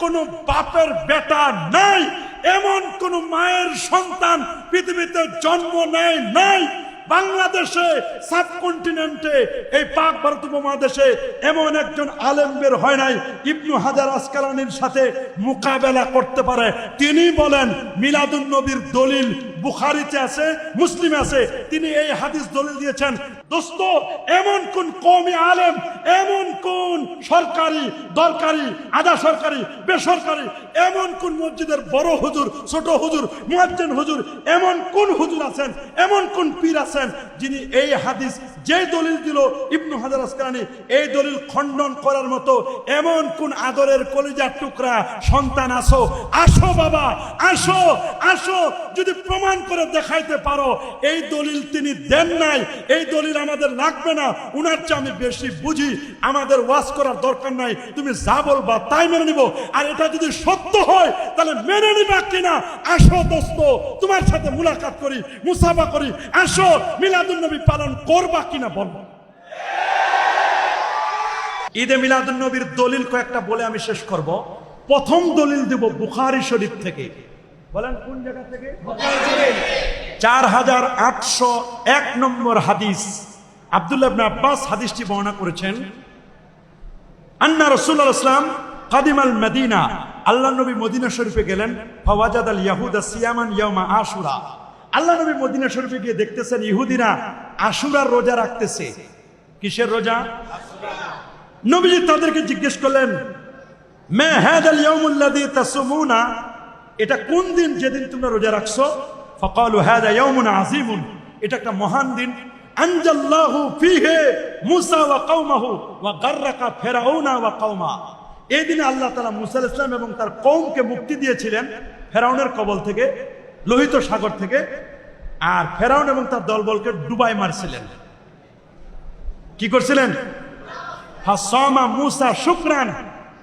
কোন বাপের বেটা নাই, এমন কোন মায়ের সন্তান পৃথিবীতে জন্ম নেয় নাই। বাংলাদেশে, সাবকন্টিনেন্টে, এই পাক ভারত উপমহাদেশে এমন একজন আলেম বের হয় নাই ইবনু হাজার আসকালানির সাথে মোকাবেলা করতে পারে। তিনি বলেন মিলাদুন নবীর দলিল বুখারীতে আছে, মুসলিমে আছে। তিনি এই হাদিস দলিল দিয়েছেন। দোস্ত, এমন কোন কওমি আলেম, এমন কোন সরকারি, দরকারি, আধা সরকারি, বেসরকারি, এমন কোন মসজিদের বড় হুজুর, ছোট হুজুর, মুয়াজ্জিন হুজুর, এমন কোন হুজুর আছেন, এমন কোন পীর আছেন যিনি এই হাদিস যে দলিল দিল ইবনু হাজার আসকালানি, এই দলিল খণ্ডন করার মতো এমন কোন আদরের কলিজার টুকরা সন্তান আসো? আসো বাবা, আসো, আসো। যদি প্রমাণ করে দেখাইতে পারো এই দলিল তিনি দেন নাই, এই দলিল আমাদের লাগবে না, উনার চেয়ে আমি বেশি বুঝি, আমাদের ওয়াজ করার দরকার নাই, তুমি যা বলবা তাই মেনে নিব। আর এটা যদি সত্য হয় তাহলে মেনে নিবা কিনা? আসো দোস্ত, তোমার সাথে মুলাকাত করি, মুসাফা করি, আসো মিলাদুন নবী পালন করবা কিনা বলবো। ঈদে মিলাদুন নবীর দলিল কয়েকটা বলে আমি শেষ করব। প্রথম দলিল দেব বুখারী শরীফ থেকে। বলেন কোন জায়গা থেকে? 4801 নম্বর হাদিস। আব্দুল্লাহ ইবনে আব্বাস হাদিসটি বর্ণনা করেছেন। আন্না রাসূলুল্লাহ সাল্লাল্লাহু আলাইহি ওয়াসাল্লাম কাদিমাল মদিনা, আল্লাহ নবী মদিনা শরীফে গেলেন। ফাওয়াজাদাল ইয়াহুদা সিয়ামান ইয়াউমা আশুরা, আল্লাহ নবী মদিনা শরীফে গিয়ে দেখতেছেন ইহুদিরা আশুরার রোজা রাখতেছে। কিসের রোজা? নবীজি তাদেরকে জিজ্ঞেস করলেন, মা হাদাল ইয়াউমুল্লাযী তাসুমুনা, এটা কোন দিন যেদিন তোমরা রোজা রাখছো? ফাকালু হাদা ইয়াউমুন আযীমুন, এটা একটা মহান দিন। আনজাল্লাহু ফীহি মুসা ওয়া কওমাহু ওয়া গাররাকা ফিরআউনা ওয়া কওমা, এই দিনে আল্লাহ তাআলা মুসা আলাইহিস সালাম এবং তার কওমকে মুক্তি দিয়েছিলেন ফেরাউনের কবল থেকে, লোহিত সাগর থেকে। আর ফেরাউন এবং তার দলবলকে ডুবাই মারছিলেন। কি করছিলেন? ফাসামা মুসা শুকরান,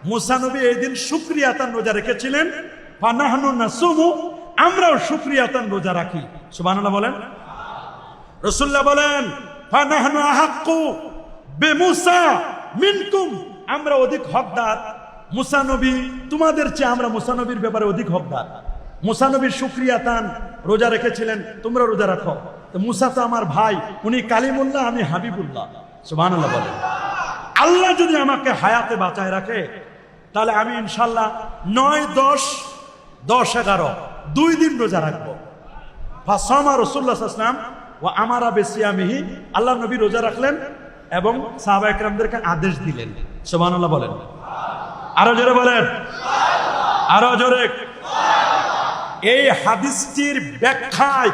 মুসা নবী এই দিন শুকরিয়াতান রোজা রেখেছিলেন। ফানাহনু নাসুমু, আমরাও শুকরিয়াতান রোজা রাখি। সুবহানাল্লাহ বলেন। রাসূলুল্লাহ বলেন ফানাহনু আহাক্কু বিমুসা মিনকুম, আমরা অধিক হকদার মুসা নবী তোমাদের চেয়ে, আমরা মুসা নবীর ব্যাপারে অধিক হকদার। মুসা নবীর শুকরিয়াতান রোজা রেখেছিলেন, তোমরা রোজা রাখো। তো মুসা তো আমার ভাই, উনি কালিমুল্লাহ, আমি হাবিবুল্লাহ। সুবহানাল্লাহ বলেন। আল্লাহ যদি আমাকে হায়াতে বাঁচায় রাখে তাহলে আমি ইনশাল্লাহ 9, 10, 11, 2 দিন রোজা রাখবো। ফাসামা রাসূলুল্লাহ সাল্লাল্লাহু আলাইহি ওয়াসাল্লাম ওয়া আমারা বিসিয়ামিহি, আল্লাহ নবী রোজা রাখলেন এবং সাহাবা একরামদেরকে আদেশ দিলেন। সুবহানাল্লাহ বলেন। আরো জোরে বলেন, আরো জোরে। এই হাদিসটির ব্যাখ্যায়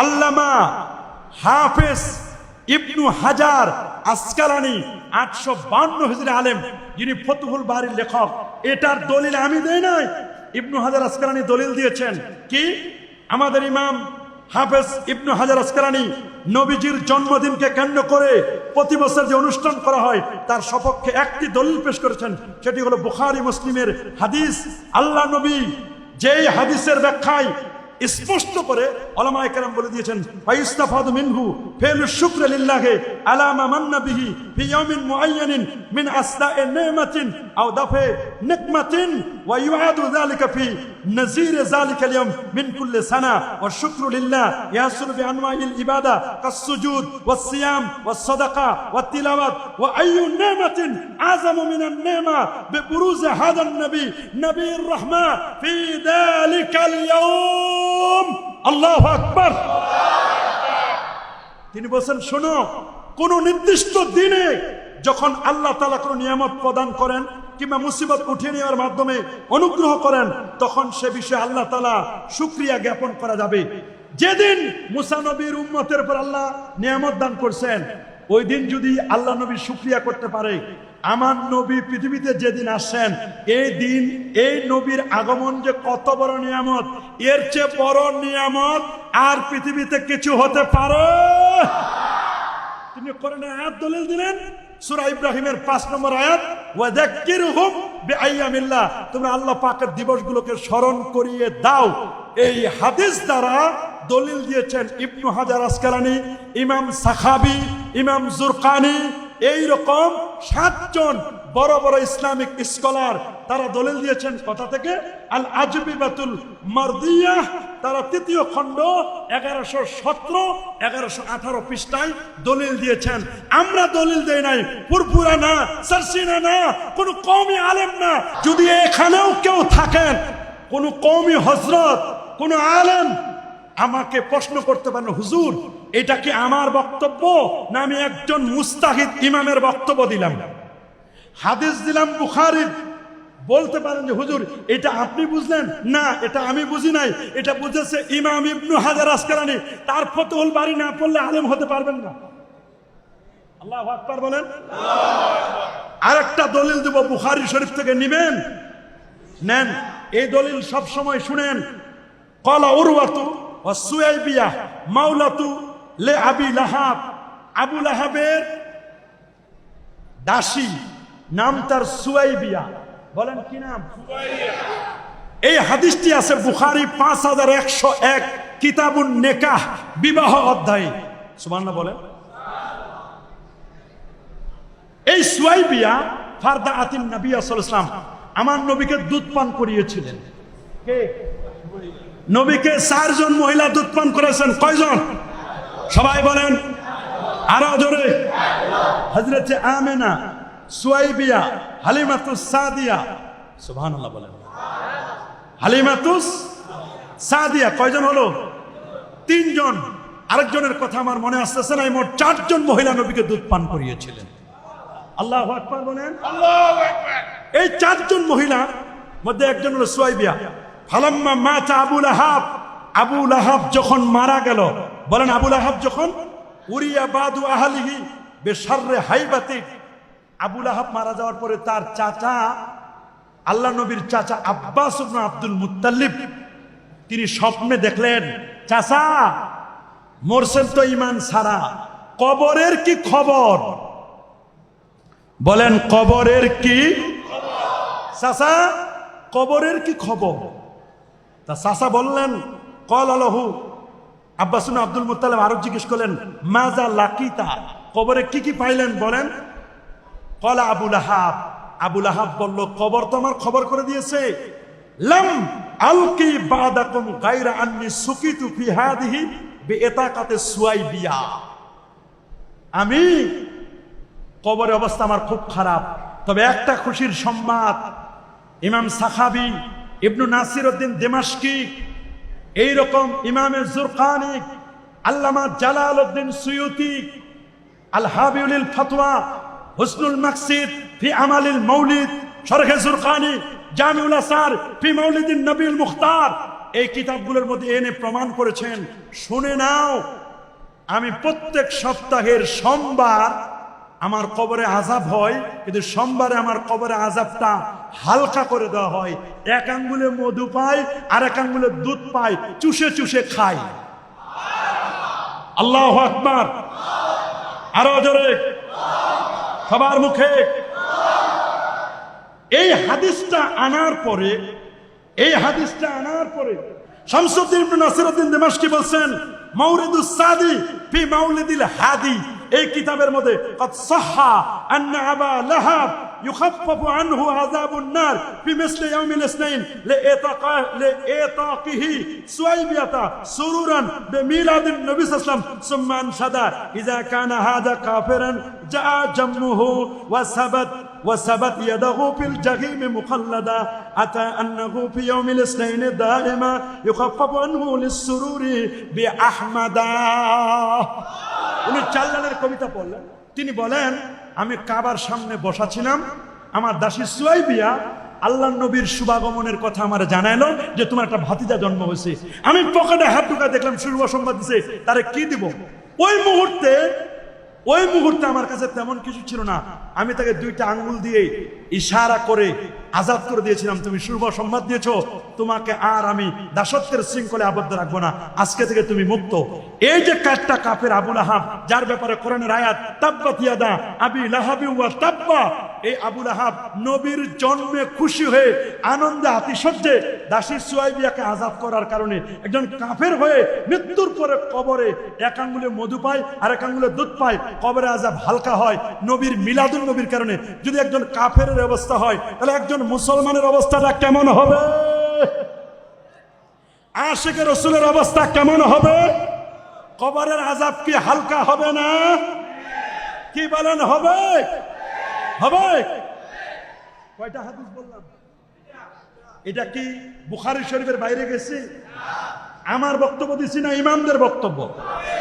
আল্লামা হাফেজ ইবনু হাজার আসকালানি 852 হিজরি আলেম, যিনি ফতুহুল বারির লেখক, এটার দলিল আমি দেই নাই, ইবনু হাজার আসকালানি দলিল দিয়েছেন। কি? আমাদের ইমাম হাফেজ ইবনু হাজার আসকালানি নবীজির জন্মদিনকে কেন্দ্র করে প্রতি বছর যে অনুষ্ঠান করা হয় তার সপক্ষে একটি দলিল পেশ করেছেন, সেটি হলো বুখারী মুসলিমের হাদিস। আল্লাহ নবী যেই হাদিসের ব্যাখ্যায় স্পষ্ট করে উলামায়ে কেরাম বলে দিয়েছেন, ফাইস্তাফাদু মিনহু ফিলু শুকর লিল্লাহি আলা মা মান্না বিহি ফি ইয়াউমিন মুআয়্যানিন মিন আসনা'i নি'মাতিন আও দাফে নিকমাতিন ওয়া ইউআদু যালিকা ফি নাযীর যালিকা আল-ইয়াওম মিন কুল্লি সানা ওয়া শুকরু লিল্লাহ ইয়াসুলু বি আনওয়াইল ইবাদা কাস-সুজুদ ওয়াস-সিয়াম ওয়াস-সাদাকা ওয়াত-তিলাওয়াত ওয়া আইয়ু নি'মাতিন আযামু মিনান নি'মা বিবুরুজ হাদা নবী নবীর রাহমা ফি যালিকা আল-ইয়াওম। আল্লাহু আকবার। তিনি বলেন, শোনো, কোন নির্দিষ্ট দিনে যখন আল্লাহ তাআলা কোন নিয়ামত প্রদান করেন কিংবা মুসিবত উঠিয়ে নেওয়ার মাধ্যমে অনুগ্রহ করেন, তখন সে বিষয়ে আল্লাহ তাআলা শুকরিয়া জ্ঞাপন করা যাবে। যেদিন মুসা নবীর উম্মতের উপর আল্লাহ নিয়ামত দান করছেন, ওই দিন যদি আল্লাহ নবী শুকরিয়া করতে পারে, আমার নবী পৃথিবীতে যেদিন আসেন, এই দিন এই নবীর আগমন যে কত বড় নিয়ামত, এর চেয়ে বড় নিয়ামত আর পৃথিবীতে কিছু হতে পারে? তিনি কোরআনে আয়াত দলিল দিলেন, সূরা ইব্রাহিমের 5 নম্বর আয়াত, ওয়াযাক্কিরহুম বিআইয়ামিল্লাহ, তোমরা আল্লাহ পাকের দিবসগুলোকে স্মরণ করিয়ে দাও। এই হাদিস দ্বারা দলিল দিয়েছেন ইবনু হাজার আসকালানি, ইমাম সাখাবি, ইমাম জুরকানি, এই রকম 7 জন বড় বড় ইসলামিক স্কলার তারা দলিল দিয়েছেন কথা থেকে আল আজবিবাতুল মারদিয়াহ, তারা তৃতীয় খণ্ড 1117 1118 পৃষ্ঠায় দলিল দিয়েছেন। আমরা দলিল দেই নাই, পুরপুরা না, সারসিনা না, কোন কওমি আলেম না। যদি এখানেও কেউ থাকেন কোন কওমি হযরত, কোন আলেম, আমাকে প্রশ্ন করতে পারেন, হুজুর এটা কি আমার বক্তব্য না আমি একজন মুস্তাহিদ ইমামের বক্তব্য দিলাম, হাদিস দিলাম বুখারীর, বলতে পারেন যে হুজুর এটা আপনি বুঝলেন না, এটা আমি বুঝি নাই, এটা বুঝেছে ইমাম ইবনু হাজার আসকালানী, তার ফতহুল বারী না পড়লে আলেম হতে পারবেন না। আল্লাহু আকবার বলেন। আরেকটা দলিল দেব বুখারী শরীফ থেকে, নিবেন? নেন। এই দলিল সব সময় শুনেন। ক্বালা উরওয়াতু ওয়া সুয়াইবিয়া মাওলাতু লি আবি লাহাব, আবু লাহাবের দাসী, নাম তার সুয়াইবিয়া। বলেন কি নাম? এই হাদিসটি আছে বুখারী 5101 কিতাবুন নিকাহ, বিবাহ অধ্যায়। সুবহানাল্লাহ বলেন। এই সুয়াইবিয়া ফারদা আতিন নবী সাল্লাল্লাহু আলাইহি ওয়াসাল্লাম, আমার নবীকে দুধ পান করিয়েছিলেন। কে? নবীকে 4 জন মহিলা দুধ পান করেছেন। কয়জন? সবাই বলেন আরো জোরে। হযরত আমেনা, সুয়াইবিয়া, হালিমাতুস সাদিয়া। সুবহানাল্লাহ বলেন। হালিমাতুস সাদিয়া কয়জন হলো? 3 জন। আরেকজনের কথা আমার মনে আসতেছে না। মোট 4 জন মহিলা নবীকে দুধ পান করিয়েছিলেন। আল্লাহু আকবার বলেন। আল্লাহু আকবার। এই 4 জন মহিলার মধ্যে একজন হলো সুয়াইবিয়া। ফালাম্মা মাতা আবু লাহাব, আবু লাহাব যখন মারা গেল, বলেন আবু লাহাব যখন, উরিয়া বাদু আহলিহি বেশাররে হাইবাতি, আবু লাহাব মারা যাওয়ার পরে তার চাচা, আল্লাহ নবীর চাচা আব্বাস ইবনে আব্দুল মুত্তালিব, তিনি স্বপ্নে দেখলেন, চাচা মরছেন তো ঈমান ছাড়া, কবরের কি খবর? বলেন কবরের কি খবর? চাচা কবরের কি খবর? তা চাচা বললেন, ক্বালা লাহু, আব্বাস ইবনে আব্দুল মুত্তালিব আরো জিজ্ঞেস করলেন, মাজা লাকিতা, কবরে কি কি পাইলেন বলেন? ক্বালা আবু লাহাব, আবু লাহাব বলল, কবর তো আমার খবর করে দিয়েছে। লাম আলকি বাদাকুম গায়রা আন্নি সুকিতু ফি হাদিহি বিইতাকাতি সুয়াইবিয়া, আমি কবরে অবস্থা আমার খুব খারাপ, তবে একটা খুশির সংবাদ, ইমাম সাখাবি, ইবনু নাসিরউদ্দিন দিমাশকি, এইরকম ইমামে জুরকানি, আল্লামা জালালউদ্দিন সুয়ুতি, আল হাবিউল ফাতওয়া, হুসনুল মাকসিদ ফি আমালিল মাউলিদ, শরহে জুরকানি, জামিউল আসার ফি মাউলিদিন নবীল মুখতার, এই কিতাবগুলোর মধ্যে এনে প্রমাণ করেছেন। শুনে নাও, আমি প্রত্যেক সপ্তাহের সোমবার আমার কবরে আযাব হয়, কিন্তু সোমবারে আমার কবরে আযাবটা হালকা করে দেওয়া হয়। 1 আঙ্গুলে মধু পাই, আর 1 আঙ্গুলে দুধ পাই, চুষে চুষে খাই। আল্লাহু আকবার। আরো জোরে সবার মুখে। এই হাদিসটা আনার পরে, শামসুদ্দিন ইবনে নাসিরউদ্দিন দিমাশকি বলছেন, মাওরিদুস সাদি ফি মাউলিদিল হাদি, এই কিতাবের মধ্যে قد صح ان ابا لهب يخفف عنه عذاب النار في مثل يوم الاثنين لإعتاقه سويبية سرورا بميلاد النبي صلى الله عليه وسلم، ثم انشد اذا كان هذا كافرا جاء جمه وثبت يده في الجحيم مخلدا اتى انه في يوم الاثنين دائما يخفف عنه للسرور باحمدا। উনি চাল্লানের কবিতা পড়লেন। তিনি বলেন, আমি কাবার সামনে বসা ছিলাম, আমার দাসী সুয়াইবিয়া আল্লাহর নবীর শুভাগমনের কথা আমার জানাইলো যে তোমার একটা ভাতিজা জন্ম হয়েছে। আমি পকেটে হাত ঢুকা দেখলাম শুভ সংবাদ দিছে, তারে কি দিব? ওই মুহূর্তে আমার কাছে তেমন কিছু ছিল না। আমি তাকে 2টা আঙ্গুল দিয়ে ইশারা করে আজাদ করে দিয়েছিলাম, তুমি শুভ সংবাদ দিয়েছো, তোমাকে আর আমি দাসত্বের শৃঙ্খলে আবদ্ধ রাখবো না, আজকে থেকে তুমি মুক্ত। এই যে কাজটা কাফের আবু লাহাব, যার ব্যাপারে কোরআনের আয়াত তাব্বাত ইয়াদা আবি লাহাবি ওয়া তাব্বা, এই আবুল আহাব নবীর জন্মে খুশি হয়ে আনন্দে আতিশয্যে দাসী সুয়াইবিয়াকে আজাদ করার কারণে একজন কাফের হয়ে মৃত্যুর পরে কবরে এক আঙ্গুলে মধু পায় আর এক আঙ্গুলে দুধ পায়, কবরে আজাব হালকা হয় নবীর মিলাদুন নবীর কারণে। যদি একজন কাফের অবস্থা হয় তাহলে একজন মুসলমানের অবস্থাটা কেমন হবে? আশিকে রসুলের অবস্থা কেমন হবে? কবরের আযাব কি হালকা হবে না? কি বলেন, হবে? হবে? কয়টা হাদিস বললাম? এটা কি বুখারী শরীফের বাইরে গেছে? আমার বক্তব্য দিছি না ইমামদের বক্তব্য?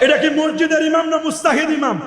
এটা কি মসজিদের ইমাম না মুস্তাহিদ ইমাম?